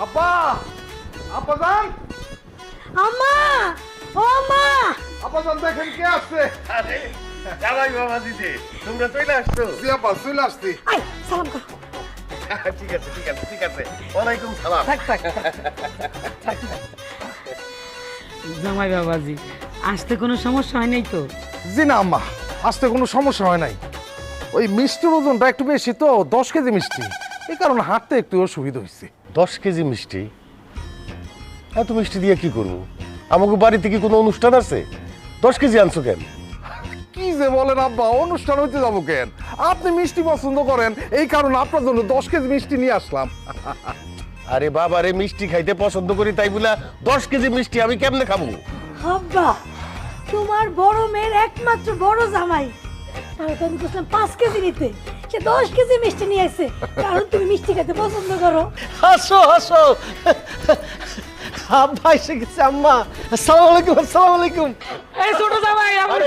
আব্বা আব্বা জান আম্মা ও মা আব্বা জান দেখেন কে আসছে। আরে জামাই বাবা দিদি তোমরা চলে আসছো। জি আব্বা চলে আসছি। আই সালাম কর। ঠিক আছে ঠিক আছে ঠিক আছে ওয়ালাইকুম সালাম। জামাই বাবাজি আসতে কোনো সমস্যা হয় নাই তো? জি না আম্মা, আসতে কোনো সমস্যা হয় নাই। ওই মিষ্টির ওজনটা একটু বেশি তো, 10 কেজি মিষ্টি, এই কারণে হাঁটতে একটু অসুবিধা হয়েছে। 10 কেজি মিষ্টি? এত মিষ্টি দিয়ে কি করবো? আমাকে বাড়িতে কি কোনো অনুষ্ঠান আছে? 10 কেজি আনছো কেন? কি যে বলেন আব্বা, অনুষ্ঠান হইতে যাবো কেন? আপনি মিষ্টি পছন্দ করেন, এই কারণে আপনার জন্য 10 কেজি মিষ্টি নিয়ে আসলাম। আরে বাবা রে, মিষ্টি খাইতে পছন্দ করি তাই বলে 10 কেজি মিষ্টি আমি কেমনে খাবো? আব্বা তোমার বড় মেয়ের একমাত্র বড় জামাই, তাহলে তো আমি বলছিলাম 5 কেজি নিতে, সে 10 কেজি মিষ্টি নিয়ে আসছে, কারণ তুমি মিষ্টি খেতে পছন্দ করো। হাসো হাসো, আব্বা এসে গেছে। আম্মা আসসালামু আলাইকুম। আসসালামু আলাইকুম। এই ছোট জামাই আমার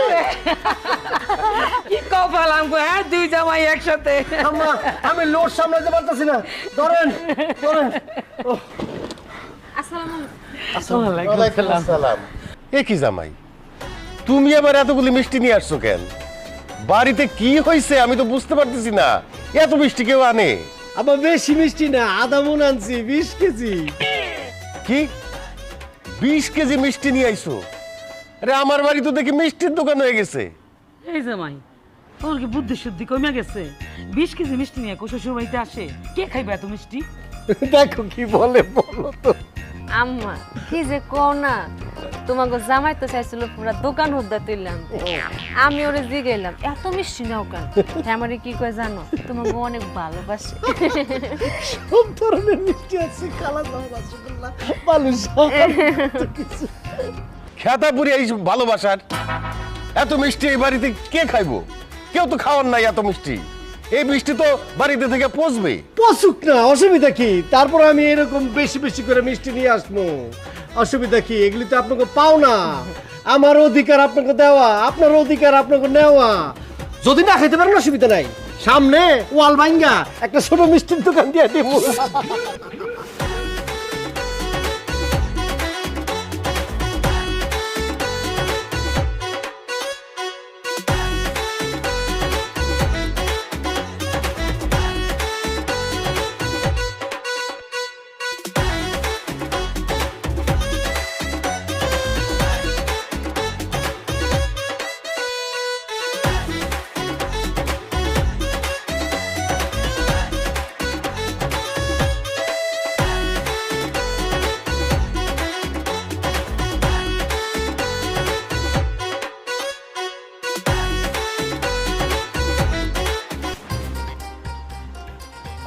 কি কপাল আমগো, হ্যাঁ দুই জামাই একসাথে। আম্মা আমি লোড সামলাতে পারতেছি না, ধরেন ধরেন। ওয়ালাইকুম আসসালাম। এ কি জামাই, তুমি আবার এতগুলি মিষ্টি নিয়ে আসছো কেন? বাড়িতে কি হয়েছে আমি তো বুঝতে পারতেছি না। এত মিষ্টি কেউ আনে? আব্বা বেশি মিষ্টি না, আধা মন আনছি, 20 কেজি। কি 20 কেজি মিষ্টি নিয়ে আইছো? আরে আমার বাড়ি তো দেখি মিষ্টির দোকান হয়ে গেছে। এই জামাই তোমার কি বুদ্ধি শুদ্ধি কমে গেছে? 20 কেজি মিষ্টি নিয়ে শ্বশুর বাড়িতে আসে, কে খাইবে এত মিষ্টি? দেখো কি বলে, বলো তো। আম্মা কি যে কও না, তোমাকে জামাই তো চাইছিল পুরা দোকান হুদ্দা তুললাম, আমি ওরে জিগাইলাম এত মিষ্টি নাও কেন? আমারে কি কয় জানো, তোমাকে অনেক ভালোবাসে। সব ধরনের মিষ্টি আছে, কালাজাম, রসগোল্লা, বালুশা, কিছু। খেতাপুরি এই ভালোবাসার এত মিষ্টি এই বাড়িতে কে খাইবো? কেউ তো খাওয়ার নাই এত মিষ্টি। এই মিষ্টি তো বাড়িতে থেকে পচবে। পচুক না, অসুবিধা কি? তারপর আমি এরকম বেশি বেশি করে মিষ্টি নিয়ে আসবো, অসুবিধা কি? এগুলি তো আপনাকে পাও না, আমার অধিকার আপনাকে দেওয়া, আপনার অধিকার আপনাকে নেওয়া। যদি না খেতে পারেন অসুবিধা নাই, সামনে ওয়াল ভাঙ্গা একটা ছোট মিষ্টির দোকান দিয়ে দেব।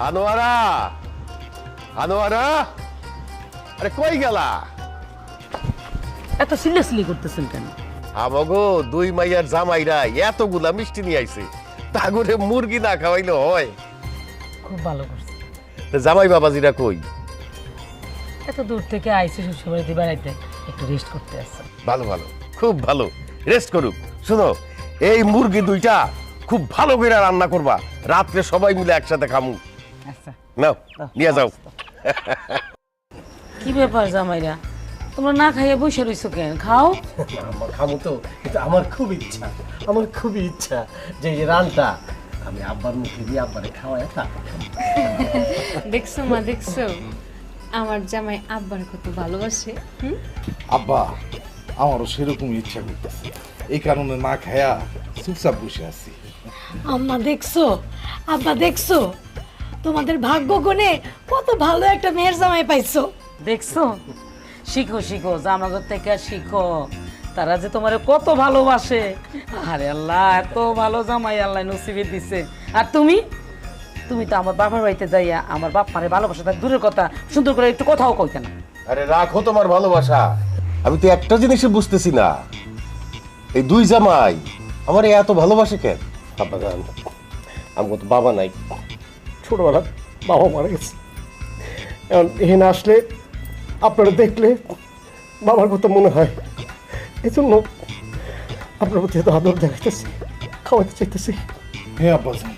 আনোয়ারা, আনোয়ারা, আরে কই গেলা? এত সিরিয়াসলি করতেছেন কেন? আমাগো দুই মাইয়ার জামাইরা এতগুলা মিষ্টি নিয়ে আইছে, তাগরে মুরগি না খাওয়াইলে হয়? খুব ভালো করছে। তা জামাই বাবাজিরা কই? এত দূর থেকে আইসি শ্বশুর বাড়িতে বেড়াইতে, একটু রেস্ট করতে আসছে। ভালো ভালো, খুব ভালো, রেস্ট করুক। শুনো, এই মুরগি দুইটা খুব ভালো করে রান্না করবা, রাত্রে সবাই মিলে একসাথে খামু। আচ্ছা নাও নিয়ে যাও। কি ব্যাপার জামাইরা, তোমরা না খাইয়ে বসে রইছো কেন? খাও। আমার খাবো তো, কিন্তু আমার খুব ইচ্ছা, আমার খুবই ইচ্ছা যে এই রানটা আমি আব্বার মুখে দিয়ে আব্বারে খাওয়াই। দেখছো মা, দেখছো আমার জামাই আব্বার কত ভালোবাসে। আব্বা আমারও সেরকম ইচ্ছা করতেছে, এই কারণে না খায়া চুপচাপ বসে আছি। আম্মা দেখছো, আব্বা দেখছো, তোমাদের ভাগ্য গুণে কত ভালো একটা মেয়ের জামাই পাইছো। দেখছো, শিখো শিখো, জামাগর থেকে শিখো, তারা যে তোমার কত ভালোবাসে। আরে আল্লাহ, এত ভালো জামাই আল্লাহ নসিবে দিছে। আর তুমি তুমি তো আমার বাবার বাড়িতে যাইয়া আমার বাপ মারে ভালোবাসা তার দূরের কথা, সুন্দর করে একটু কথাও কইতে না। আরে রাখো তোমার ভালোবাসা, আমি তো একটা জিনিসই বুঝতেছি না, এই দুই জামাই আমার এত ভালোবাসে কেন? আব্বা জান, আমার তো বাবা নাই, ছোটবেলা বাবা মারা গেছে। এখন এখানে আসলে আপনারা দেখলে বাবার কথা মনে হয়, এই জন্য আপনার প্রতি এত আদর দেখাইতেছি, খাওয়াইতে চাইতেছি। হ্যাঁ আব্বাজান,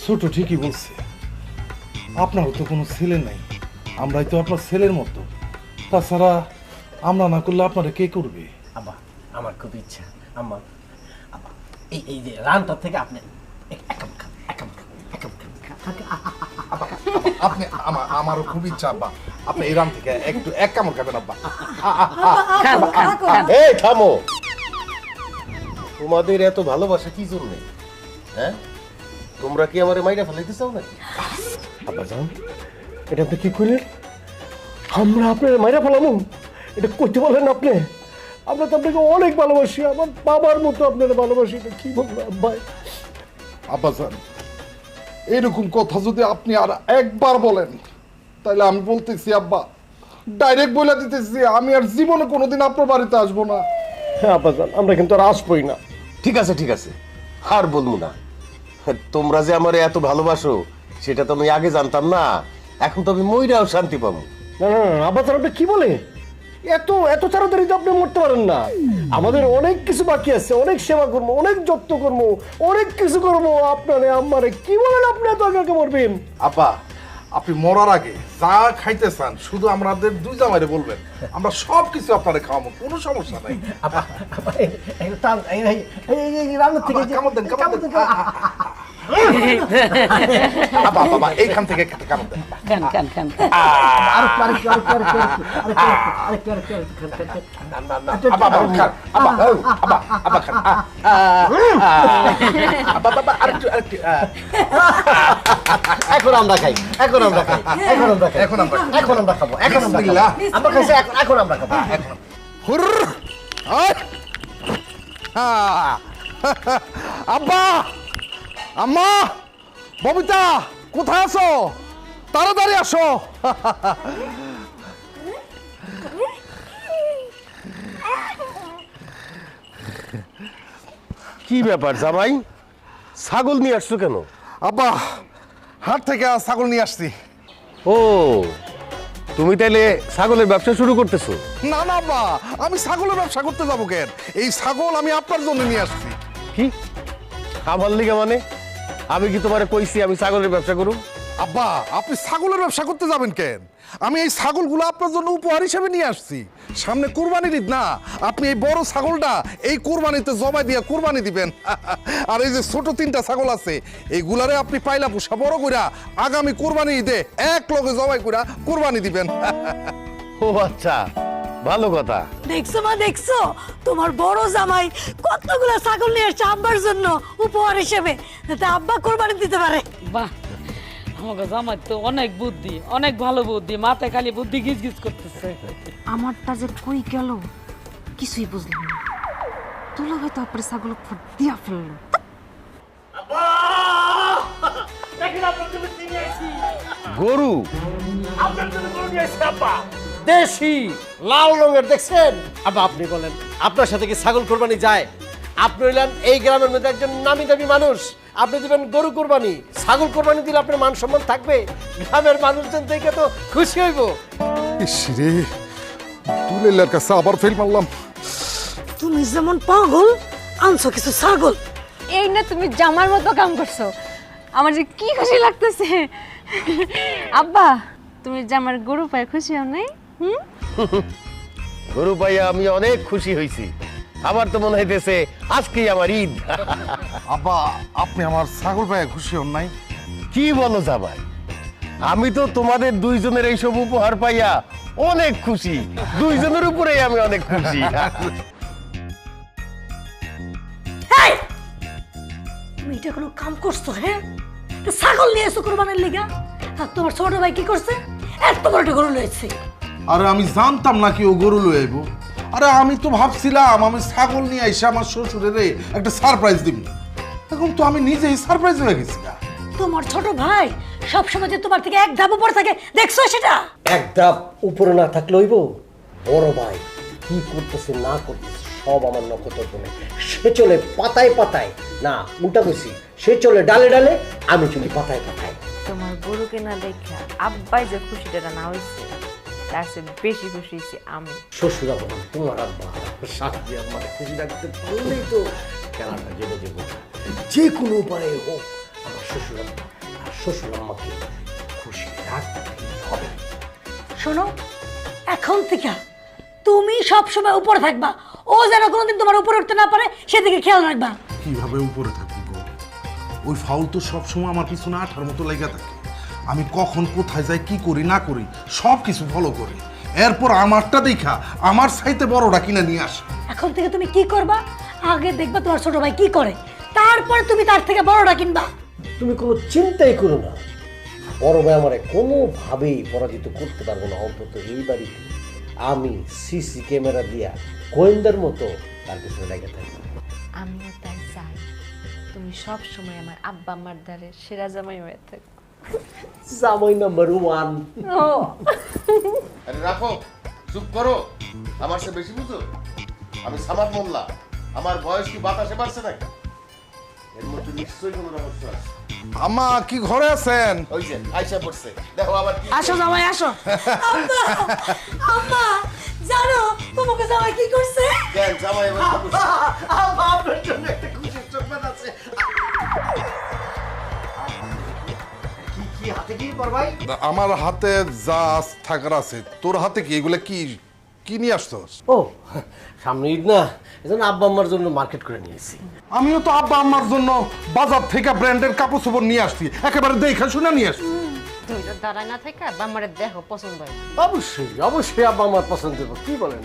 ছোট ঠিকই বলছে, আপনারও তো কোনো ছেলে নাই, আমরাই তো আপনার ছেলের মতো। তাছাড়া আমরা না করলে আপনারা কে করবে? আব্বা আমার খুব ইচ্ছা আম্মা, আব্বা এই যে রানটা থেকে আপনি আপনি আমারও খুব ইচ্ছা আব্বা, আপনি এই রাম থেকে একটু এক কামড় খাবেন আব্বা। এই থামো, তোমাদের এত ভালোবাসা কি জন্য? হ্যাঁ, তোমরা কি আমারে মাইরা ফেলাইতে চাও নাকি? আব্বা জান, এটা আপনি কি কইলেন? আমরা আপনার মাইরা ফেলামু? এটা করতে বলেন আপনি? আমরা তো আপনাকে অনেক ভালোবাসি, আমার বাবার মতো আপনারা ভালোবাসি। এটা কি বলবো ভাই? আব্বাজান, এরকম কথা যদি আপনি আর একবার বলেন তাহলে আমি বলতেছি আব্বা, ডাইরেক্ট বলে দিতেছি আমি আর জীবনে কোনোদিন আপনার বাড়িতে আসবো না। হ্যাঁ আব্বা জান, আমরা কিন্তু আর আসবোই না। ঠিক আছে ঠিক আছে, আর বলবো না। তোমরা যে আমারে এত ভালোবাসো সেটা তো আমি আগে জানতাম না, এখন তো আমি মইরাও শান্তি পাবো। না না না আব্বা জান, আপনি কি বলে? এত এত তাড়াতাড়ি তো আপনি মরতে পারেন না। আমাদের অনেক কিছু বাকি আছে, অনেক সেবা করবো, অনেক যত্ন করবো, অনেক কিছু করবো। আপনারে আমারে কি বলেন? আপনি এত আগে মরবেন? আব্বা, আপনি মরার আগে যা খাইতে চান শুধু আমাদের দুই জামাইরে বলবেন, আমরা সব কিছু আপনারে খাওয়াবো, কোনো সমস্যা নাই। কামড় দেন, কামড় দেন। আব্বা বাবা, এইখান থেকে একটা কামড় দেন। খান খান খান খান। আব্বা বাবা খান, আব্বা আব্বা আব্বা খান। আব্বা বাবা আরেকটু আরেকটু। এখন আমরা খাই, এখন আমরা খাই, এখন আমরা খাই, এখন আমরা এখন আমরা খাবো, এখন আমরা খাবো। বিসমিল্লাহ। আমরা খাইছি, এখন আমরা খাবো। হুর আয়। আব্বা, আম্মা, ববিতা, কোথায় আছো? তাড়াতাড়ি আসো। কি ব্যাপার জামাই, ছাগল নিয়ে আসছো কেন? আব্বা, হাট থেকে ছাগল নিয়ে আসছি। ও, তুমি তাইলে ছাগলের ব্যবসা শুরু করতেছো? না না আব্বা, আমি ছাগলের ব্যবসা করতে যাবো কেন? এই ছাগল আমি আপনার জন্য নিয়ে আসছি। কি আমার লিগে? মানে আমি কি তোমারে কইছি আমি ছাগলের ব্যবসা করুম? আব্বা, আপনি ছাগলের ব্যবসা করতে যাবেন কেন? আমি এই ছাগলগুলো আপনার জন্য উপহার হিসেবে নিয়ে আসছি। সামনে কুরবানির ঈদ না, আপনি এই বড় ছাগলটা এই কুরবানিতে জবাই দিয়ে কুরবানি দিবেন। আর এই যে ছোট তিনটা ছাগল আছে এইগুলারে আপনি পাইলা পোষা বড় কইরা আগামী কুরবানি ঈদে এক লগে জবাই কইরা কুরবানি দিবেন। ও আচ্ছা, ভালো কথা। দেখছো মা, দেখছো তোমার বড় জামাই কতগুলা ছাগল নিয়ে আসছে আব্বার জন্য উপহার হিসেবে, যাতে আব্বা কোরবানি দিতে পারে। বাহ, আমাকে জামাই তো অনেক বুদ্ধি, অনেক ভালো বুদ্ধি, মাথায় খালি বুদ্ধি গিজ গিজ করতেছে। আমারটা যে কই গেল কিছুই বুঝলাম না। তুলো হয়তো আপনার ছাগল ফুট দিয়া ফেললো। গরু? দেশি লাল রঙের, দেখছেন? আবার আপনি বলেন, আপনার সাথে কি ছাগল কোরবানি যায়? আপনি হইলেন এই গ্রামের মধ্যে একজন নামি দামি মানুষ, আপনি দিবেন গরু কোরবানি। ছাগল কোরবানি দিলে আপনার মান সম্মান থাকবে? গ্রামের মানুষজন থেকে তো খুশি হইব। ইসরে, তুলেলার কাছে আবার ফেল মারলাম। তুমি যেমন পাগল আনছো কিছু ছাগল। এই না তুমি জামার মতো কাম করছো, আমার যে কি খুশি লাগতেছে। আব্বা, তুমি জামার গরু পায় খুশি হও নাই? গরু পাইয়া আমি অনেক খুশি হয়েছি। আমার তো মনে হইতেছে আজকেই আমার ঈদ। আব্বা, আপনি আমার ছাগল পায়ে খুশি হন নাই? কি বলো জামাই, আমি তো তোমাদের দুইজনের এইসব উপহার পাইয়া অনেক খুশি। দুইজনের উপরেই আমি অনেক খুশি। এই, তুমি এটা কোনো কাম করছো? হ্যাঁ, একটা ছাগল নিয়ে এসো কোরবানির লিগা, আর তোমার ছোট ভাই কি করছে? এত বড় একটা গরু লয়েছে। আরে আমি জানতাম না কি ও গরু লয়ে আইবো। আরে আমি তো ভাবছিলাম আমি ছাগল নিয়ে এসে আমার শ্বশুরের একটা সারপ্রাইজ দিব। এখন তো আমি নিজেই সারপ্রাইজ হয়ে গেছি। তোমার ছোট ভাই সবসময় যে তোমার থেকে এক ধাপ উপরে থাকে, দেখছো সেটা? এক ধাপ উপরে না থাকলে হইব? বড় ভাই কি করতেছে না করতেছে সব আমার নক্ষত্র বলে। সে চলে পাতায় পাতায়, না উল্টা কইছি, সে চলে ডালে ডালে, আমি চলি পাতায় পাতায়। তোমার গরুকে না দেখা আব্বাই যে খুশিটা না হয়েছে তার চেয়ে বেশি খুশি হয়েছি আমি। শ্বশুর আব্বা, তোমার আব্বা শাশুড়ি আমার খুশি রাখতে পারলেই তো খেলাটা জেনে যাবো। যে কোনো উপায়ে হোক আমার শ্বশুর আব্বা আর শ্বশুর আম্মাকে খুশি রাখতেই হবে। শোনো, এখন থেকে তুমি সব সময় উপরে থাকবা, ও যেন কোনোদিন তোমার উপরে উঠতে না পারে সেদিকে খেয়াল রাখবা। কিভাবে উপরে থাকি গো? ওই ফাউল তো সবসময় আমার পিছনে আঠার মতো লেগে থাকে। আমি কখন কোথায় যাই, কি করি না করি সব কিছু ফলো করি। এরপর আমারটা দেখা আমার সাইতে বড়টা কিনে নিয়ে আসে। এখন থেকে তুমি কি করবা, আগে দেখবা তোমার ছোট ভাই কি করে, তারপরে তুমি তার থেকে বড়টা কিনবা। তুমি কোনো চিন্তাই করো না, বড় ভাই আমারে কোনোভাবেই পরাজিত করতে পারবো না। অন্তত এই বাড়িতে আমি সিসি ক্যামেরা দিয়া গোয়েন্দার মতো তার পিছনে লেগে থাকবো। আমিও তাই চাই তুমি সব সময় আমার আব্বা আম্মার দ্বারে সেরা জামাই হয়ে থাকো। জামাই নাম্বার 1। আরে রাখো, চুপ করো। আমার সে বেশি বুঝো? আমি সামাদ মোল্লা। আমার বয়স কি বাতাসে বাড়ছে নাকি? এর মধ্যে নিশ্চয়ই কোনো রহস্য আছে। আম্মা কি ঘরে আছেন? ওই যে আইসা পড়ছে, দেখো আবার কি। আসো জামাই আসো। আম্মা, আম্মা জানো তোমাকে জামাই কি করছে? কেন জামাই এবার কি করছে? আপনার জন্য একটা খুশির সংবাদ আছে। কি কি হাতে কি বড় ভাই? আমার হাতে যা থাকার আছে। তোর হাতে কি এগুলা কি কি নিয়ে আসছস? ও সামনে ঈদ না, এজন্য আব্বা আম্মার জন্য মার্কেট করে নিয়েছি। আমিও তো আব্বা আম্মার জন্য বাজার থেকে ব্র্যান্ডের কাপড় চোপড় নিয়ে আসছি, একেবারে দেখা শুনে নিয়ে আসছি। দুইটা দাঁড়ায় না থেকে আব্বা আমারে দেখো পছন্দ হয়। অবশ্যই অবশ্যই আব্বা আমার পছন্দ হবে। কি বলেন,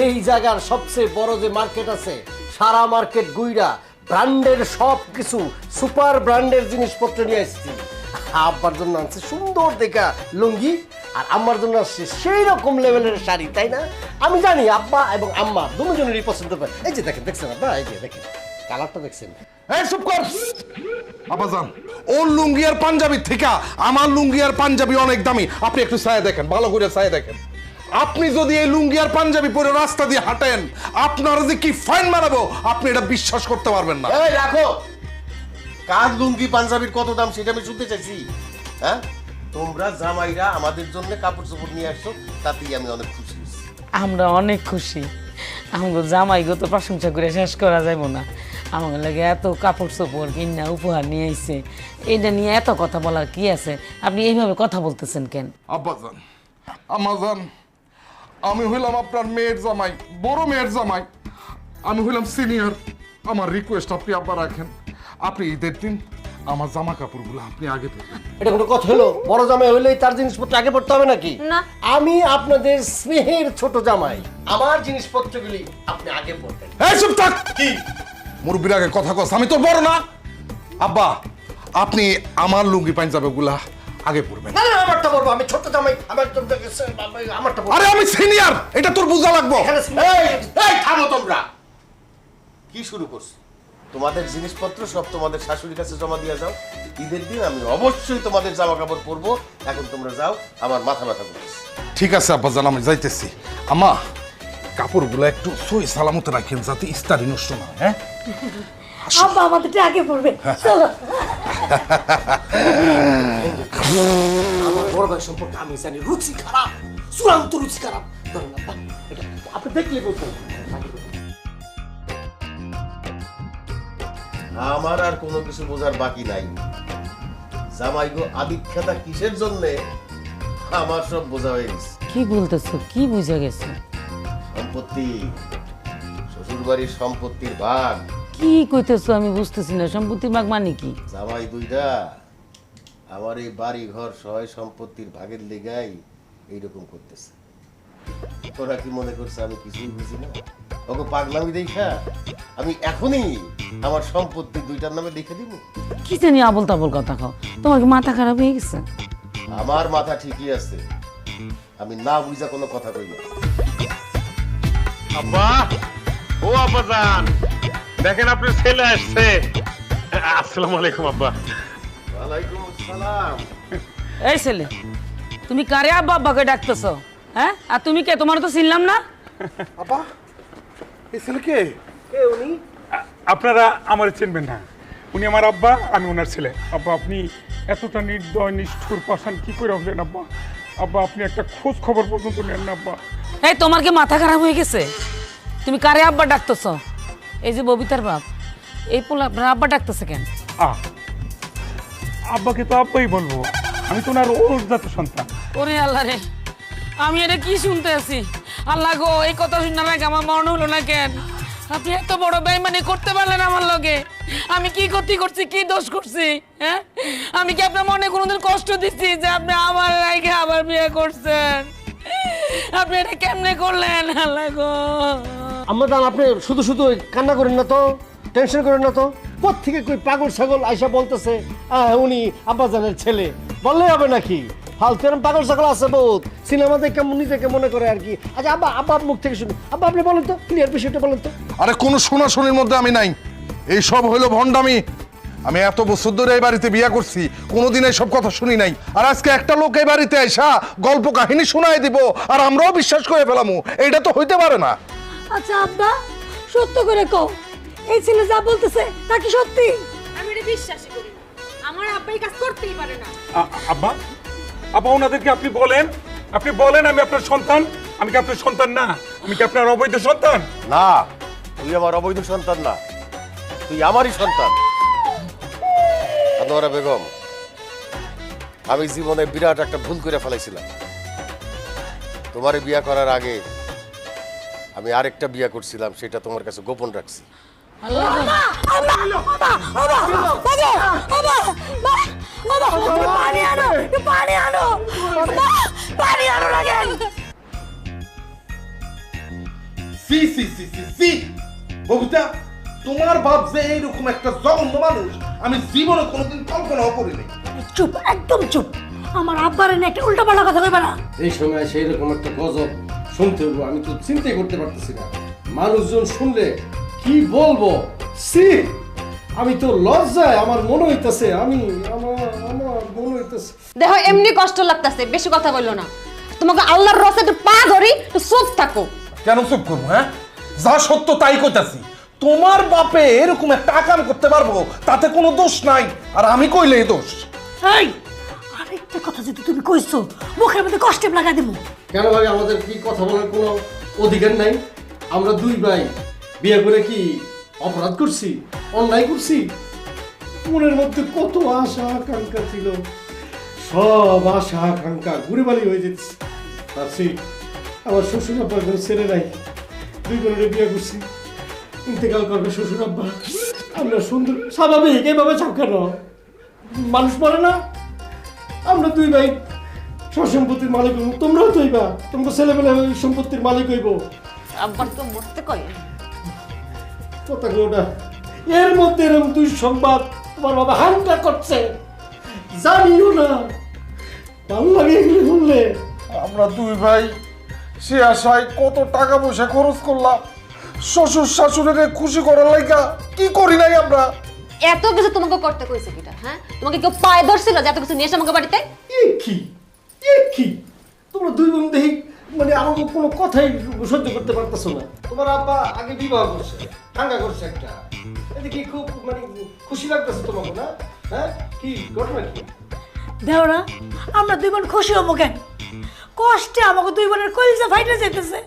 এই জায়গার সবচেয়ে বড় যে মার্কেট আছে, সারা মার্কেট গুইরা ব্র্যান্ডের সব কিছু সুপার ব্র্যান্ডের জিনিসপত্র নিয়ে আসছি। আব্বার জন্য আনছে সুন্দর দেখা লুঙ্গি, আর আম্মার জন্য আসছে সেই রকম লেভেলের শাড়ি, তাই না? আমি জানি আব্বা এবং আম্মা দুজনেরই পছন্দ করে। এই যে দেখেন, দেখছেন আব্বা, এই যে দেখেন কালারটা দেখছেন। এই চুপ কর আব্বাজান, ওর লুঙ্গি আর পাঞ্জাবি থেকে আমার লুঙ্গি আর পাঞ্জাবি অনেক দামি। আপনি একটু ছায়া দেখেন, ভালো করে ছায়া দেখেন। আপনি যদি এই লুঙ্গি আর পাঞ্জাবি পরে রাস্তা দিয়ে হাঁটেন, আপনার যে কি ফাইন মারাবো আপনি এটা বিশ্বাস করতে পারবেন না। এই রাখো, কার লুঙ্গি পাঞ্জাবির কত দাম সেটা আমি শুনতে চাইছি। হ্যাঁ, তোমরা জামাইরা আমাদের জন্য কাপড় চোপড় নিয়ে আসছো, তাতেই আমি অনেক খুশি হয়েছি। আমরা অনেক খুশি। আমাকে জামাই গো তো প্রশংসা করে শেষ করা যাইব না। আমার লাগে এত কাপড় চোপড় কিনা উপহার নিয়ে আইছে, এটা নিয়ে এত কথা বলার কি আছে? আপনি এইভাবে কথা বলতেছেন কেন? আব্বাজান, আমাজান, আমি হইলাম আপনার মেয়ের জামাই, বড় মেয়ের জামাই। আমি হইলাম সিনিয়র। আমার রিকোয়েস্ট আপনি আব্বা রাখেন, আপনি ঈদের দিন আমার জামা কাপড়গুলো আপনি আগে পরবেন। এটা কোনো কথা হলো? বড় জামাই হইলেই তার জিনিসপত্র আগে পড়তে হবে নাকি? না। আমি আপনাদের স্নেহের ছোট জামাই, আমার জিনিসপত্রগুলি আপনি আগে পড়বেন। এই চুপ থাক! কি মুরব্বির আগে কথা কস? আমি তো বড় না। আব্বা, আপনি আমার লুঙ্গি পাঞ্জাবিগুলা আগে পরবেন। না না, আমারটা পড়বো, আমি ছোট জামাই, আমারটা পড়বো। আরে আমি সিনিয়র, এটা তোর বুঝা লাগবো। এই থামো তোমরা। কি শুরু করছো? তোমাদের জিনিসপত্র সব তোমাদের শাশুড়ির কাছে জমা দিয়ে যাও। ঈদের দিন আমি অবশ্যই তোমাদের জামা কাপড় পরবো। এখন তোমরা যাও, আমার মাথা ব্যথা করতেছে। ঠিক আছে আব্বাজান, আমি যাইতেছি। আমা, কাপড়গুলো একটু সই সালামতে রাখেন যাতে ইস্তারি নষ্ট না হয়। হ্যাঁ, আব্বা আমাদেরটা আগে পড়বে, চলো। আমার বড় ভাই সম্পর্কে আমি জানি রুচি খারাপ, চূড়ান্ত রুচি খারাপ। ধরেন আব্বা, এটা আপনি দেখলে বলতেন। আমার আর কোনো কিছু বোঝার বাকি নাই। জামাই গো আদিক্ষেতা কিসের জন্যে আমার সব বোঝা হয়ে গেছে। কি বলতেছো? কি বুঝা গেছে? সম্পত্তি, শ্বশুর বাড়ির সম্পত্তির ভাগ। কি কইতেছো আমি বুঝতেছি না। সম্পত্তির ভাগ মানে কি? জামাই দুইটা আমার এই বাড়ি ঘর সহায় সম্পত্তির ভাগের লেগাই এইরকম করতেছে। তোরা কি মনে করছে আমি কিছুই বুঝি না? ওকে পাগলামি দেখা আমি এখনই আমার সম্পত্তি দুইটার নামে লিখে দিব? কি জানি আবল তাবল কথা খাও। তোমার কি মাথা খারাপ হয়ে গেছে? আমার মাথা ঠিকই আছে, আমি না বুঝা কোনো কথা কই না। আব্বা, ও আব্বাজান, দেখেন আপনার ছেলে আসছে। আসসালামু আলাইকুম আব্বা। ওয়ালাইকুম আসসালাম। এই ছেলে, তুমি কারে আব্বা আব্বাকে ডাকতেছো? হ্যাঁ, আর তুমি কে? তোমার তো চিনলাম না। আব্বা, এই ছেলে কে? কে উনি? আপনারা আমার চিনবেন না, উনি আমার আব্বা, আমি ওনার ছেলে। আব্বা, আপনি এতটা নির্দয় নিষ্ঠুর পাষাণ কি করে হলেন আব্বা? আব্বা, আপনি একটা খোঁজ খবর পর্যন্ত নেন না আব্বা। এই তোমার কি মাথা খারাপ হয়ে গেছে? তুমি কারে আব্বা ডাকতেছো? এই যে ববিতার বাপ, এই পোলা আপনার আব্বা ডাকতেছে কেন? আব্বাকে তো আব্বাই বলবো, আমি তো ওনার ওর জাত সন্তান। ওরে আল্লাহ রে, আমি এটা কি শুনতে আছি? আল্লাহ গো, এই কথা শুনে লাগে আমার মনে হলো না কেন? আপনি এত বড় বেইমানি করতে পারলেন আমার লগে? আমি কি ক্ষতি করছি, কি দোষ করছি? হ্যাঁ, আমি কি আপনার মনে কোনোদিন কষ্ট দিচ্ছি যে আপনি আমার রাইগে আবার বিয়ে করছেন? আপনি এটা কেমনে করলেন আল্লাহ গো? আম্মা জান, আপনি শুধু শুধু কান্না করেন না তো, টেনশন করেন না তো। কোত্থেকে কই পাগল ছাগল আইসা বলতেছে উনি আব্বাজানের ছেলে, বললেই হবে নাকি? ফালতু এরকম পাগল ছাগল আছে বহুত, সিনেমা দেখে নিজেকে মনে করে আর কি। আচ্ছা আব্বা, আব্বার মুখ থেকে শুনি। আব্বা আপনি বলেন তো, ক্লিয়ার বিষয়টা বলেন তো। আরে কোনো শোনাশুনির মধ্যে আমি নাই, এই সব হইলো ভণ্ডামি। আমি এত বছর ধরে এই বাড়িতে বিয়ে করছি, কোনোদিন এইসব কথা শুনি নাই। আর আজকে একটা লোক এই বাড়িতে আইসা গল্প কাহিনী শোনায় দিব আর আমরাও বিশ্বাস করে ফেলামু, এইটা তো হইতে পারে না। আচ্ছা আব্বা, সত্য করে কও, এই ছেলে যা বলতেছে তা কি সত্যি? আমি এটা বিশ্বাসই করি না। আমার আব্বা এই কাজ করতেই পারে না। আব্বা, আব্বা ওনাদেরকে আপনি বলেন আমি আপনার সন্তান। আমি কি আপনার সন্তান না? আমি কি আপনার অবৈধ সন্তান? না, তুই আমার অবৈধ সন্তান না, তুই আমারই সন্তান। আনোয়ারা বেগম, আমি জীবনে বিরাট একটা ভুল করে ফেলাইছিলাম। তোমার বিয়া করার আগে আমি আরেকটা বিয়া করছিলাম, সেটা তোমার কাছে গোপন রাখছি। সি সি সি সি সি বগুতা, তোমার বাপ যে এইরকম একটা জঘন্য মানুষ আমি জীবনে কোনোদিন কল্পনাও করিনি। চুপ, একদম চুপ। আমার আব্বারে নিয়ে একটা উল্টাপাল্টা কথা কইবা না। এই সময় সেই রকম একটা গজব শুনতে হবো, আমি তো চিন্তাই করতে পারতেছি না। মানুষজন শুনলে কি বলবো? সি, আমি তো লজ্জায় আমার মনে হইতেছে, আমার মনে হইতেছে। দেখো এমনি কষ্ট লাগতেছে, বেশি কথা বললো না। তোমাকে আল্লাহর রসে একটু পা ধরি, একটু চুপ থাকো। কেন চুপ করবো? হ্যাঁ, যা সত্য তাই কইতাছি। তোমার বাপে এরকম একটা আকাম করতে পারবো তাতে কোনো দোষ নাই, আর আমি কইলে দোষ। এই, আরেকটা কথা যদি তুমি কইছো মুখের মধ্যে কষ্টে লাগাই দেবো। কেন ভাই, আমাদের কি কথা বলার কোনো অধিকার নাই? আমরা দুই ভাই বিয়ে করে কি অপরাধ করছি, অন্যায় করছি? মনের মধ্যে কত আশা আকাঙ্ক্ষা ছিল, সব আশা আকাঙ্ক্ষা ঘুরে বাড়ি হয়ে যাচ্ছে। ভাবছি আমার শ্বশুর আব্বার কোনো ছেলে নাই, দুই বোনের বিয়ে করছি, ইন্তেকাল করবে শ্বশুর আব্বা। আমরা সুন্দর স্বাভাবিক এভাবে চাও কেন? মানুষ মরে না? আমরা দুই ভাই সম্পত্তির মালিক হইব, তোমরাও তো হইবা, তোমাকে ছেলেমেলে সম্পত্তির মালিক হইব। আব্বার তো মরতে কয় কথা কও না। এর মধ্যে এরকম দুই সংবাদ তোমার বাবা হাঙ্গা করছে, জানিও না। ভালো লাগে এগুলি শুনলে? আমরা দুই ভাই সে আশায় কত টাকা পয়সা খরচ করলাম শ্বশুর শাশুড়িকে খুশি করার লাইগা, কি করি নাই আমরা? এত কিছু তোমাকে করতে কইছে কিটা? হ্যাঁ, তোমাকে কেউ পায়ে ধরছিল যে এত কিছু নিয়ে এসে আমাকে বাড়িতে? কি তোমরা দুই বোন দেখি মানে আমাকে কোনো কথাই সহ্য করতে পারতেছো না। তোমার আব্বা আগে বিবাহ করছে, হাঙ্গা করছে একটা, এদিকে খুব মানে খুশি লাগতেছে তোমাকে না? হ্যাঁ, কি ঘটনা কি? দেওরা, আমরা দুই বোন খুশি হবো কেন? কষ্টে আমাকে দুই বোনের কলিজা ফাইটে যেতেছে।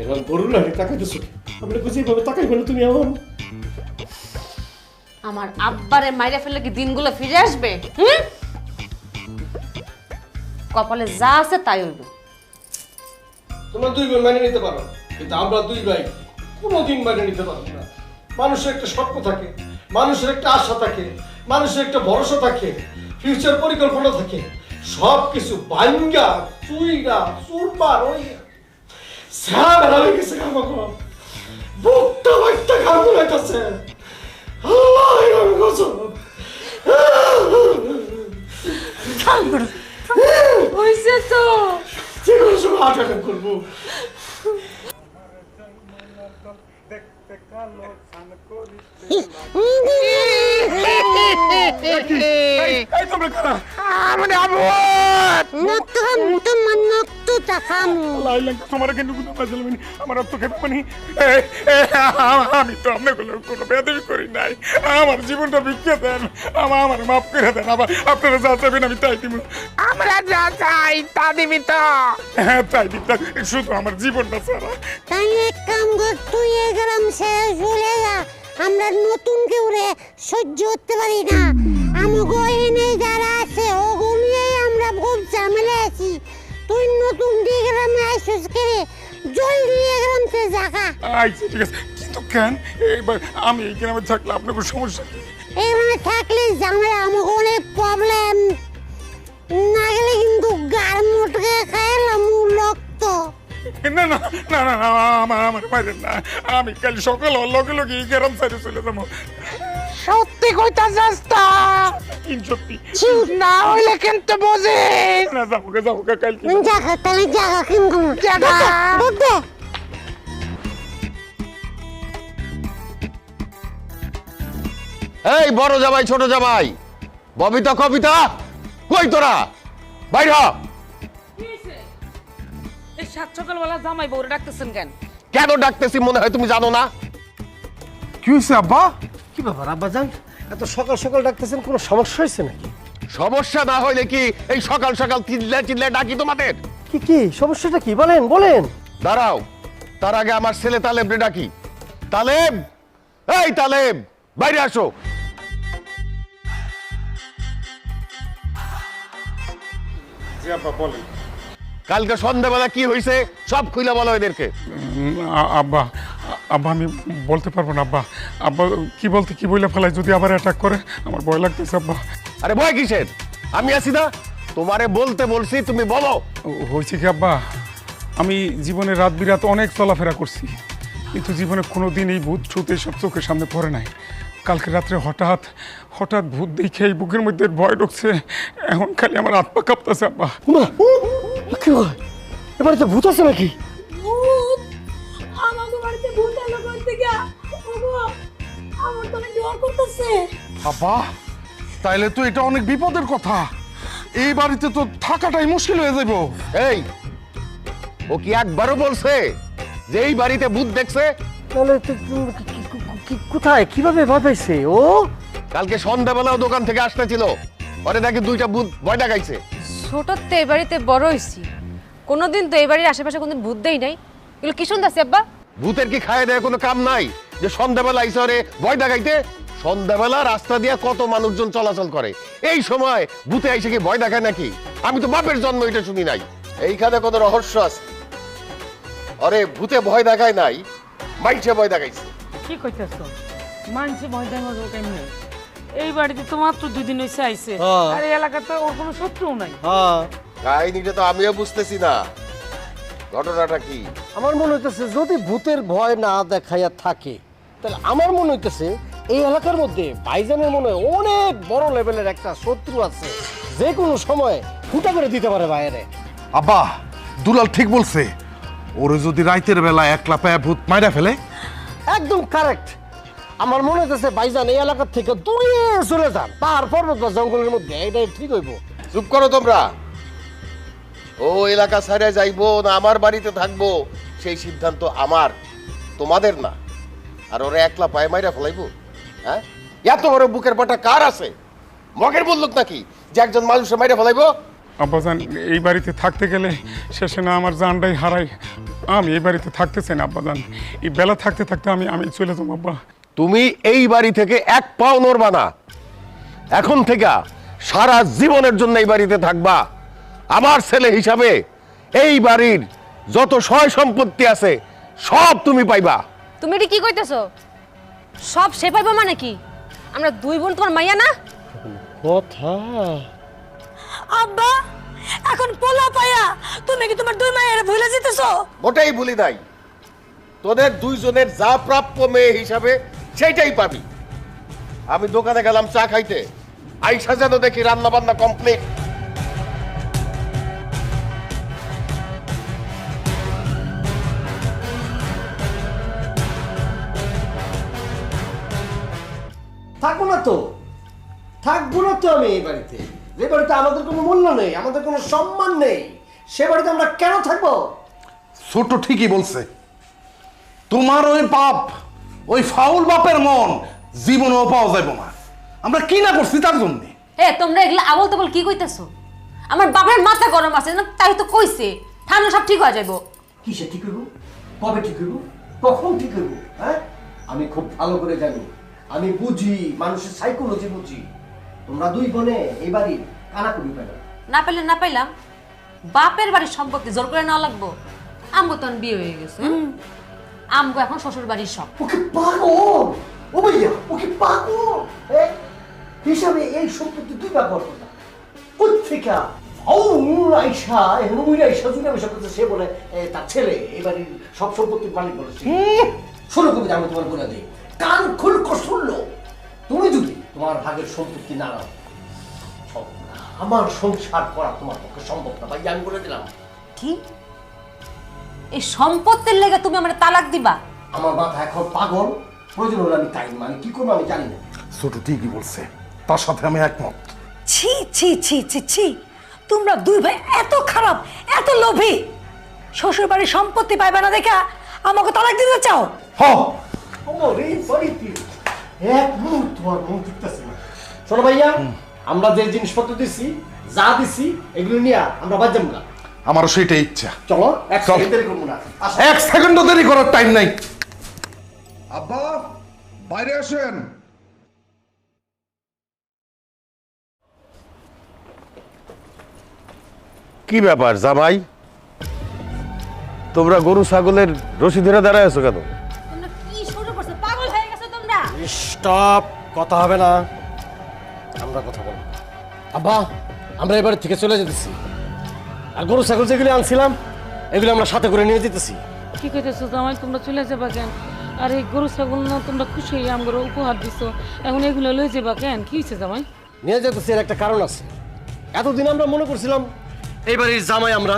এরকম করুন না, তাকাইতেছো আমরা খুশি ভাবে তাকাই বলে তুমি আমার আমার আব্বারে মাইরা ফেললে কি দিনগুলো ফিরে আসবে? কপালে যা আছে তাই হইব। তোমরা দুই বোন মেনে নিতে পারো, কিন্তু আমরা দুই ভাই কোনোদিন মেনে নিতে পারবো না। মানুষের একটা স্বপ্ন থাকে, মানুষের একটা আশা থাকে, মানুষের একটা ভরসা থাকে, ফিউচার পরিকল্পনা থাকে। সব কিছু ভাঙ্গা চুইরা চুরমার ওই সারা হয়ে গেছে। আমাকে বুকটা বাইকটা ঘাম লাইতেছে। আল্লাহ এরকম গজব হইছে তো, যে কোনো সময় হার্ট অ্যাটাক করবো। এই তোমরা কারা? তোমার কিন্তু আমার তো খেতে পানি। আমি তো আপনার কোনো বেয়াদবি করি নাই, আমার জীবনটা বিক্রে দেন, আমার মাফ করে দেন। আবার আপনারা যা চাইবেন আমি তাই দিব। আমরা যা চাই তা দিবি তো? হ্যাঁ তাই দিব, শুধু আমার জীবনটা ছাড়া। তাই এক কাম কর, তুই এই গ্রাম ছেড়ে চলে যা। আমরা নতুন কেউ রে সহ্য করতে পারি না। আমাকে এনে যারা আছে ওগুলো নিয়ে আমরা খুব ঝামেলা আছি। তুই নতুন দিয়ে গ্রামে আইসুস করে জলদি এ গ্রাম থেকে জাগা আচ্ছা ঠিক আছে, কিন্তু কেন এবার আমি এই গ্রামে থাকলে আপনার কোনো সমস্যা কি? এই গ্রামে থাকলে ঝামেলা আমাকে অনেক প্রবলেম, না গেলে কিন্তু গার মুটকে খাইলাম রক্ত। না না না না না, আমার বাইরেন না, আমি কাল সকাল লগে লগে এই গ্রাম ছেড়ে চলে যাবো। সত্যি কইতা যাস্তা সত্যি না হইলে কিন্তু বোঝে না, যাবো কালকে। জাগা তাহলে জাগা কিন্তু জাগা। দুধ দে। এই বড় জামাই ছোট জামাই ববিতা কবিতা কই তোরা বাইর হ। এই সাত সকালবেলা জামাই বউরে ডাকতেছেন কেন? কেন ডাকতেছি মনে হয় তুমি জানো না? কি হয়েছে আব্বা? কি ব্যাপার আব্বাজান, এত সকাল সকাল ডাকতেছেন, কোনো সমস্যা হয়েছে নাকি? সমস্যা না হইলে কি এই সকাল সকাল চিল্লায় চিল্লায় ডাকি তোমাদের? কি কি সমস্যাটা কি বলেন বলেন। দাঁড়াও, তার আগে আমার ছেলে তালেব রে ডাকি। তালেব, এই তালেব বাইরে আসো। জি আব্বা বলেন। কালকে সন্ধ্যাবেলা কি হয়েছে সব খুলে বলো এদেরকে। আব্বা আব্বা আমি বলতে পারবো না আব্বা। আব্বা কি বলে ফেলাই, যদি আবার অ্যাটাক করে আমার ভয় লাগতেছে আব্বা। আরে ভয় কিসের, আমি আছি না, তোমারে বলতে বলছি তুমি বলো। হয়েছে কি আব্বা, আমি জীবনে রাত বিরাত অনেক চলাফেরা করছি, কিন্তু জীবনে কোনো দিন এই ভূত ছুত এইসব চোখের সামনে পড়ে নাই। কালকে রাত্রে হঠাৎ হঠাৎ ভূত দেখে এই বুকের মধ্যে ভয় ঢুকছে, এখন খালি আমার হাত পা কাঁপতেছে আব্বা। উমা, কি হয়? এবারে তো ভূত আছে নাকি? ভূত আমাকে বাড়িতে ভূত এলো কই থেকে? ওগো আমার তো অনেক ডর করতেছে। আব্বা তাইলে তো এটা অনেক বিপদের কথা, এই বাড়িতে তো থাকাটাই মুশকিল হয়ে যাবো। এই ও কি একবারও বলছে যে এই বাড়িতে ভূত দেখছে? তাহলে তো কোথায় কিভাবে ভাবাইছে ও? কালকে সন্ধ্যাবেলাও দোকান থেকে আসতেছিল, পরে দেখে দুইটা ভূত ভয় দেখাইছে। ছোট তো এই বাড়িতে বড় হইছি, কোনোদিন তো এই বাড়ির আশেপাশে কোনদিন ভূত দেই নাই। এগুলো কি শুনতাছি আব্বা? ভূতের কি খায় দেয় কোনো কাম নাই যে সন্ধ্যাবেলা আইসরে ভয় দেখাইতে? সন্ধ্যাবেলা রাস্তা দিয়ে কত মানুষজন চলাচল করে, এই সময় ভূতে আইসে কি ভয় দেখায় নাকি? আমি তো বাপের জন্ম এটা শুনি নাই। এইখানে কোনো রহস্য আছে। আরে ভূতে ভয় দেখায় নাই, মাইছে ভয় দেখাইছে। কি কইতেছ? মানছি ভয় দেখাবো কেমনে? এই বাড়িতে তো মাত্র 2 দিন হইছে আইছে, হ্যাঁ। আর এই এলাকাতে ওর কোনো শত্রুও নাই। হ্যাঁ, কাহিনীটা তো আমিও বুঝতেছি না, ঘটনাটা কি? আমার মনে হইতেছে যদি ভূতের ভয় না দেখাইয়া থাকে, তাহলে আমার মনে হইতেছে এই এলাকার মধ্যে ভাইজানের মনে হয় অনেক বড় লেভেলের একটা শত্রু আছে, যে কোনো সময় ফুটা করে দিতে পারে বাইরে। আব্বা দুলাল ঠিক বলছে, ওরে যদি রাইতের বেলা একলা পায়ে ভূত মাইরা ফেলে। একদম কারেক্ট। আমার মনে হইতেছে ভাইজান এই এলাকার থেকে দূরে চলে যান, পাহাড় পর্বত বা জঙ্গলের মধ্যে, এটাই ঠিক হইব। চুপ করো তোমরা। ও এলাকা ছাড়া যাইবো না আমার বাড়িতে থাকবো সেই সিদ্ধান্ত আমার, তোমাদের না। আর ওরা একলা পায়ে মাইরা ফেলাইবো? হ্যাঁ, এত বড় বুকের পাটা কার আছে? মগের বললুক নাকি যে একজন মানুষে মাইরা ফেলাইবো? আব্বাজান এই বাড়িতে থাকতে গেলে শেষে না আমার জানটাই হারাই। আমি এই বাড়িতে থাকতে চাই না আব্বাজান, এই বেলা থাকতে থাকতে আমি চলে যাবো আব্বা। তুমি এই বাড়ি থেকে এক পাও নড়বা না। এখন থেকে সারা জীবনের জন্য এই বাড়িতে থাকবা। আমার ছেলে হিসাবে এই বাড়ির যত সয় সম্পত্তি আছে সব তুমি পাইবা। তুমি এটা কি কইতেছো? সব সে পাইবো মানে কি? আমরা 2 বোন তোমার মাইয়া না? কথা আব্বা এখন পোলা পায়া তুমি কি তোমার 2 মায়ের ভুলে যেতেছো? মোটেই ভুলি নাই। তোদের দুইজনের যা প্রাপ্য মেয়ে হিসাবে সেইটাই পাবি। আমি দোকানে গেলাম চা খাইতে, আইসা যেন দেখি রান্না বান্না কমপ্লিট। থাকবো না তো, থাকবো না তো আমি এই বাড়িতে। যে বাড়িতে আমাদের কোনো মূল্য নেই, আমাদের কোনো সম্মান নেই, সে বাড়িতে আমরা কেন থাকবো? ছোট ঠিকই বলছে, তোমার ওই বাপ, ওই ফাউল বাপের মন জীবনেও পাওয়া যাবে না। আমরা কি না করছি তার জন্যে। এ তোমরা এগুলা আবল তাবল কি কইতেছো? আমার বাপের মাথা গরম আছে না, তাই তো কইছে ঠান্ডা সব ঠিক হয়ে যাইবো। কিসে ঠিক হইব? কবে ঠিক হইব? কখন ঠিক হইব? হ্যাঁ, আমি খুব ভালো করে জানি, আমি বুঝি, মানুষের সাইকোলজি বুঝি। তোমরা 2 বোনে এই বাড়ির কানাকুড়ি পেলে না পেলে না পাইলাম, বাপের বাড়ির সম্পত্তি জোর করে নেওয়া লাগবো? আমগো তো এখন বিয়ে হয়ে গেছে। আমগো এখন শ্বশুর বাড়ির সব। ওকে পাগল, ও ভাইয়া ওকে পাগল। হিসাবে এই সম্পত্তি দুই ভাগ করতো না কোথেকে আইসা আইসা জুড়ে বসে করছে, সে বলে তার ছেলে এবারের সব সম্পত্তির মালিক বলেছে। শোনো কবিতা, আমি তোমার বলে দিই, কান খুল শুনলো, তুমি যদি তোমার ভাগের সম্পত্তি না নাও, আমার সংসার করা তোমার পক্ষে সম্ভব না ভাই, আমি বলে দিলাম। কি এই সম্পত্তির লেগে তুমি আমার তালাক দিবা? আমার মাথা এখন পাগল, প্রয়োজন হলে আমি তাই মানে কি করবো আমি জানি না। ছোট ঠিকই বলছে, তার সাথে আমি একমত। ছি ছি ছি ছি ছি, তোমরা দুই ভাই এত খারাপ, এত লোভী, শ্বশুর বাড়ির সম্পত্তি পাইবে না দেখা আমাকে তালাক দিতে চাও? এক মুহূর্ত তোমার মন টিকতেছে না। শোনো ভাইয়া, আমরা যে জিনিসপত্র দিছি, যা দিছি, এগুলো নিয়ে আমরা বাদ যাবো না। আমারও সেটাই ইচ্ছা। চলো এক সেকেন্ড দেরি করবো না। এক সেকেন্ডও দেরি করার টাইম নাই। আব্বা বাইরে আসেন। কি ব্যাপার জামাই, তোমরা গরু ছাগলের রশি ধরে দাঁড়ায় আছো কেন? তোমরা কি শুরু করছো? পাগল হয়ে গেছো তোমরা? স্টপ, কথা হবে না, আমরা কথা বলবো। আব্বা, আমরা এবার থেকে চলে যেতেছি, আর গরু ছাগল যেগুলো আনছিলাম এগুলো আমরা সাথে করে নিয়ে যেতেছি। কি কইতেছো জামাই, তোমরা চলে যাবা কেন? আর এই গরু ছাগল না তোমরা খুশি হয়ে আমগো উপহার দিছো, এখন এগুলো লয়ে যাবা কেন? কি হয়েছে জামাই? নিয়ে যেতেছি এর একটা কারণ আছে। এতদিন আমরা মনে করছিলাম এই বাড়ির জামাই আমরা,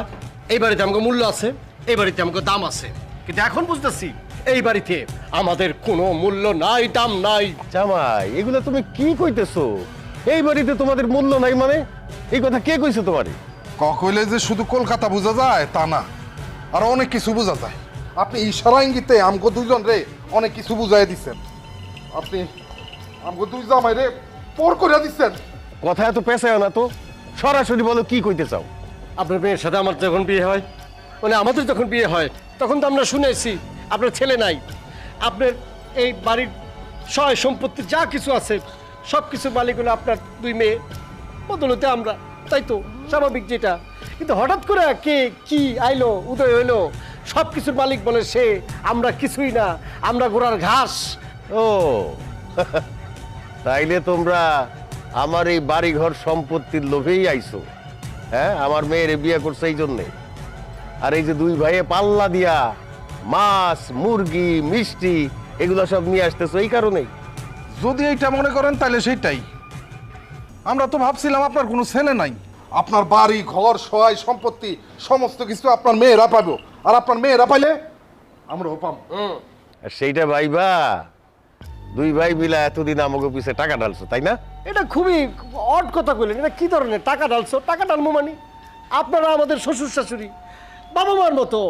এই বাড়িতে আমাকে মূল্য আছে, এই বাড়িতে আমাকে দাম আছে, কিন্তু এখন বুঝতেছি এই বাড়িতে আমাদের কোনো মূল্য নাই, দাম নাই। জামাই, এগুলো তুমি কি কইতেছো? এই বাড়িতে তোমাদের মূল্য নাই মানে? এই কথা কে কইছে তোমারে? কইলে যে শুধু কলকাতা বোঝা যায় তা না, আর অনেক কিছু বোঝা যায়। আপনি ইশারা ইঙ্গিতে আমগো দুইজন রে অনেক কিছু বুঝাই দিচ্ছেন। আপনি আমগো দুই জামাই রে পর করে দিচ্ছেন। কথা এত পেছায় না তো, সরাসরি বলো কি কইতে চাও। আপনার মেয়ের সাথে আমার যখন বিয়ে হয়, মানে আমাদের যখন বিয়ে হয়, তখন তো আমরা শুনেছি আপনার ছেলে নাই, আপনার এই বাড়ির সয় সম্পত্তি যা কিছু আছে সব কিছু মালিক হলো আপনার দুই মেয়ে, বদলতে আমরা, তাই তো স্বাভাবিক যেটা। কিন্তু হঠাৎ করে কে কি আইলো, উদয় হইলো, সব কিছুর মালিক বলে সে, আমরা কিছুই না, আমরা গোড়ার ঘাস। ও তাইলে তোমরা আমার এই বাড়িঘর সম্পত্তির লোভেই আইছো? হ্যাঁ, আমার মেয়ের বিয়ে করছে এই জন্যে। আর এই যে দুই ভাইয়ে পাল্লা দিয়া মাছ, মুরগি, মিষ্টি এগুলো সব নিয়ে আসতেছো এই কারণেই? যদি এইটা মনে করেন তাহলে সেইটাই। আমরা তো ভাবছিলাম আপনার কোনো ছেলে নাই, আপনার বাড়ি ঘর সহায় সম্পত্তি সমস্ত কিছু আপনার মেয়েরা পাবো, আর আপনার মেয়েরা পাইলে আমরাও পাবো। আর সেইটা ভাইবা দুই ভাই মিলা এতদিন আমাকে পিছে টাকা ঢালছো, তাই না? এটা খুবই অড কথা কইলেন। এটা কি ধরনের টাকা ঢালছো? টাকা ঢালবো মানে আপনারা আমাদের শ্বশুর শাশুড়ি, বাবা মার মতো,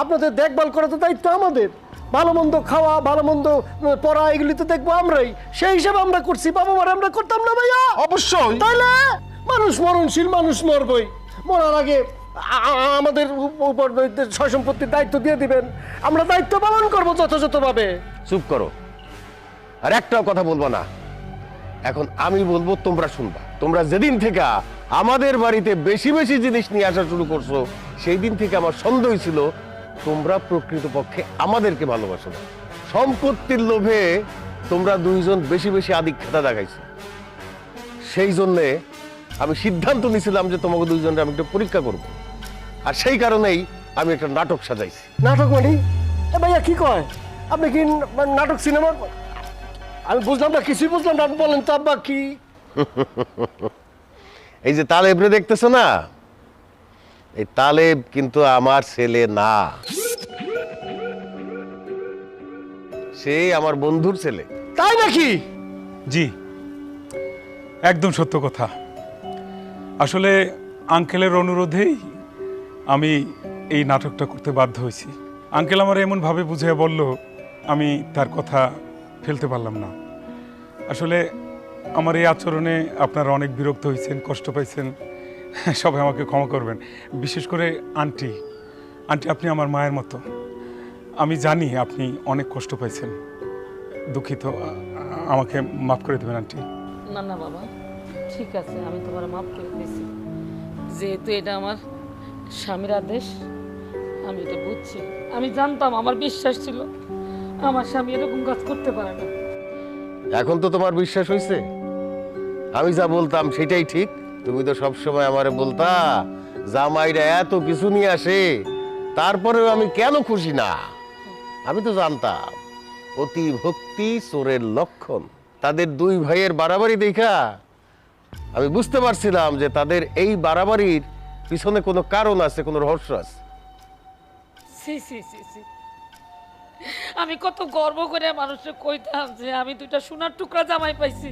আপনাদের দেখভাল করা তো দায়িত্ব আমাদের। ভালো মন্দ খাওয়া, ভালো মন্দ পড়া, এগুলি তো দেখবো আমরাই। সেই হিসাবে আমরা করছি, বাবা মার আমরা করতাম না ভাইয়া? অবশ্যই। তাইলে মানুষ মরণশীল, মানুষ মরবই, মরার আগে আমাদের উপর সয় সম্পত্তির দায়িত্ব দিয়ে দিবেন, আমরা দায়িত্ব পালন করবো যথাযথভাবে। চুপ করো, আর একটাও কথা বলবো না। এখন আমি বলবো, তোমরা শুনবা। তোমরা যেদিন থেকে আমাদের বাড়িতে বেশি বেশি জিনিস নিয়ে আসা শুরু করছো, সেই দিন থেকে আমার সন্দেহ ছিল তোমরা প্রকৃতপক্ষে আমাদেরকে ভালোবাসো না। সম্পত্তির লোভে তোমরা দুইজন বেশি বেশি আধিক্যতা দেখাইছো। সেই জন্যে আমি সিদ্ধান্ত নিয়েছিলাম যে তোমাকে দুইজনকে আমি একটু পরীক্ষা করব, আর সেই কারণেই আমি একটা নাটক সাজাইছি। নাটক মানে? এ ভাইয়া কি কয়? আপনি কি নাটক সিনেমা? আমি বুঝলাম না, কিছুই বুঝলাম না, বলেন তো আব্বা কি? এই যে তালেবরে দেখতেছো না, এই তালেব কিন্তু আমার ছেলে না, সে আমার বন্ধুর ছেলে। তাই নাকি? জি, একদম সত্য কথা। আসলে আঙ্কেলের অনুরোধেই আমি এই নাটকটা করতে বাধ্য হয়েছি। আঙ্কেল আমার এমনভাবে বুঝিয়ে বলল, আমি তার কথা ফেলতে পারলাম না। আসলে আমার এই আচরণে আপনারা অনেক বিরক্ত হয়েছেন, কষ্ট পাইছেন, সবাই আমাকে ক্ষমা করবেন। বিশেষ করে আন্টি, আপনি আমার মায়ের মতো। আমি জানি আপনি অনেক কষ্ট পাইছেন, দুঃখিত, আমাকে মাফ করে দেবেন আন্টি। না না বাবা, ঠিক আছে, আমি তোমার মাফ করে দিয়েছি। যেহেতু এটা আমার স্বামীর আদেশ, আমি এটা বুঝছি। আমি জানতাম, আমার বিশ্বাস ছিল আমার স্বামী এরকম কাজ করতে পারে না। এখন তো তোমার বিশ্বাস হয়েছে? আমি যা বলতাম সেটাই ঠিক। তুমি তো সবসময় আমারে বলতা জামাইরা এত কিছু নিয়ে আসে, তারপরেও আমি কেন খুশি না। আমি তো জানতাম অতি ভক্তি চোরের লক্ষণ। তাদের দুই ভাইয়ের বাড়াবাড়ি দেখা আমি বুঝতে পারছিলাম যে তাদের এই বাড়াবাড়ির পিছনে কোনো কারণ আছে, কোনো রহস্য আছে। সি সি সি সি, আমি কত গর্ব করে মানুষকে কইতাম যে আমি দুইটা সোনার টুকরা জামাই পাইছি।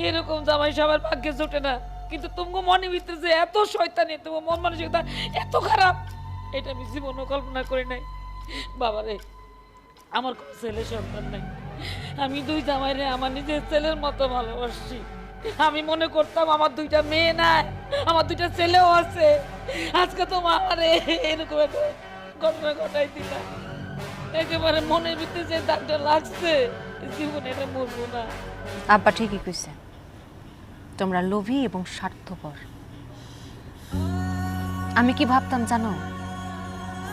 এরকম জামাই সবার ভাগ্যে জোটে না। কিন্তু তোমার মনে ভিতরে যে এত শয়তানি, তোমার মন মানসিকতা এত খারাপ, এটা আমি জীবনও কল্পনা করি নাই। বাবারে, আমার কোনো ছেলে সন্তান নাই। আমি দুই জামাইরে আমার নিজের ছেলের মতো ভালোবাসি। আমি মনে করতাম আমার দুইটা মেয়ে নাই, আমার দুইটা ছেলেও আছে। আজকে তো আমারে এরকম একটা ঘটনা ঘটাই দিলা। একেবারে মনের ভিতরে যে দাগটা লাগছে, জীবনে এটা মরবো না। আব্বা ঠিকই কইছে, তোমরা লোভী এবং স্বার্থপর। আমি কি ভাবতাম জানো,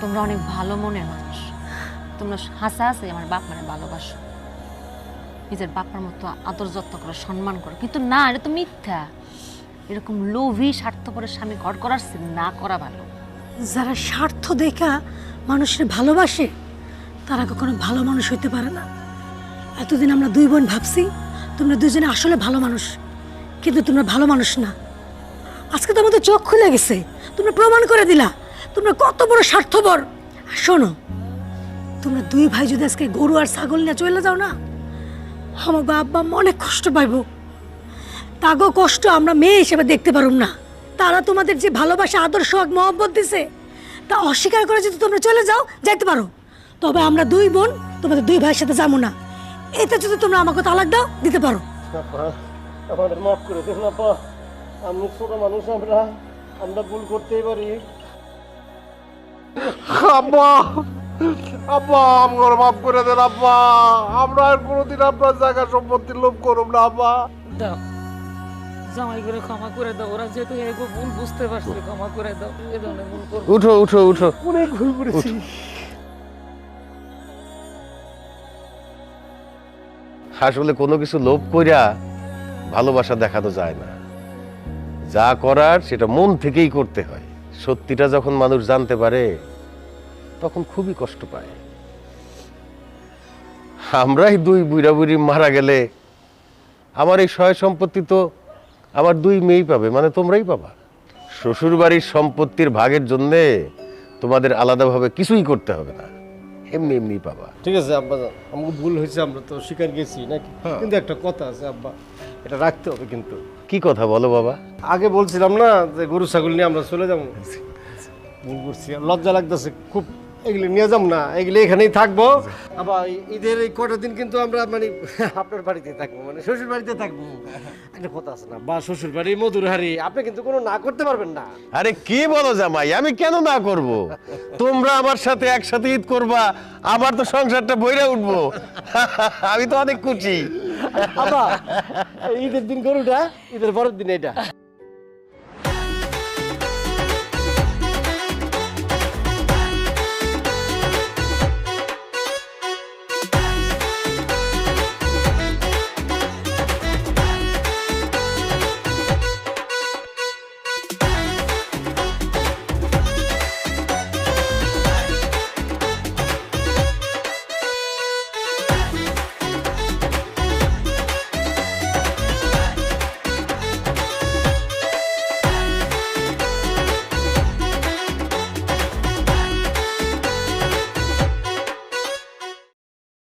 তোমরা অনেক ভালো মনের মানুষ। তোমরা হাসা হাসে আমার বাপ মানে ভালোবাসো, নিজের বাপার মতো আদর যত্ন করো, সম্মান করো। কিন্তু না, এটা তো মিথ্যা। এরকম লোভী স্বার্থপরের স্বামী ঘর করার চেয়ে না করা ভালো। যারা স্বার্থ দেখা মানুষের ভালোবাসে তারা কখনো ভালো মানুষ হইতে পারে না। এতদিন আমরা দুই বোন ভাবছি তোমরা দুজনে আসলে ভালো মানুষ, কিন্তু তোমরা ভালো মানুষ না। আজকে তো আমাদের চোখ খুলে গেছে, তোমরা প্রমাণ করে দিলা তোমরা কত বড় স্বার্থপর। আর শোনো, তোমরা দুই ভাই যদি আজকে গরু আর ছাগল নিয়ে চলে যাও না, আমার বাবা অনেক কষ্ট পাইব। তাগো কষ্ট আমরা মেয়ে হিসেবে দেখতে পারুম না। তারা তোমাদের যে ভালোবাসা, আদর্শ, মহব্বত দিছে তা অস্বীকার করে যদি তোমরা চলে যাও, যাইতে পারো। তবে আমরা দুই বোন তোমাদের দুই ভাইয়ের সাথে যাবো না। এতে যদি তোমরা আমাকে তালাক দাও, দিতে পারো। আমাদের মাফ করে দেন আপা, আমি ছোট মানুষ, আমরা ভুল করতেই পারি। আব্বা, আব্বা আমার মাফ করে দেন আব্বা। আমরা আর কোনোদিন আপনার জায়গা সম্পত্তির লোভ করব না আব্বা। দাও, জামাই করে ক্ষমা করে দাও। ওরা যেহেতু এগো ভুল বুঝতে পারছে, ক্ষমা করে দাও। এ ধরনের ভুল করবো। উঠো উঠো উঠো। অনেক ভুল করেছি। আসলে কোনো কিছু লোভ কইরা ভালোবাসা দেখানো যায় না। যা করার সেটা মন থেকেই করতে হয়। সত্যিটা যখন মানুষ জানতে পারে তখন খুবই কষ্ট পায়। আমরাই দুই বুড়া বুড়ি মারা গেলে আমার এই সয় সম্পত্তি তো আমার দুই মেয়েই পাবে, মানে তোমরাই পাবা। শ্বশুর বাড়ির সম্পত্তির ভাগের জন্যে তোমাদের আলাদাভাবে কিছুই করতে হবে না, এমনি এমনি পাবা। ঠিক আছে আব্বা, আমাকে ভুল হয়েছে, আমরা তো স্বীকার গেছি নাকি। কিন্তু একটা কথা আছে আব্বা, এটা রাখতে হবে। কিন্তু কি কথা বলো বাবা? আগে বলছিলাম না যে গরু ছাগল নিয়ে আমরা চলে যাবো, ভুল করছি। লজ্জা লাগতেছে খুব, এগুলি নিয়ে যাবো না, এগুলি এখানেই থাকবো। আবার ঈদের এই কটা দিন কিন্তু আমরা মানে আপনার বাড়িতে থাকবো, মানে শ্বশুর বাড়িতে থাকবো। একটা কথা আছে না, বা শ্বশুর বাড়ি মধুর হাড়ি, আপনি কিন্তু কোনো না করতে পারবেন না। আরে কি বলো জামাই, আমি কেন না করব? তোমরা আমার সাথে একসাথে ঈদ করবা, আমার তো সংসারটা বইরা উঠবো। আমি তো অনেক খুশি। আবার ঈদের দিন গরুটা, ঈদের পরের দিন এটা।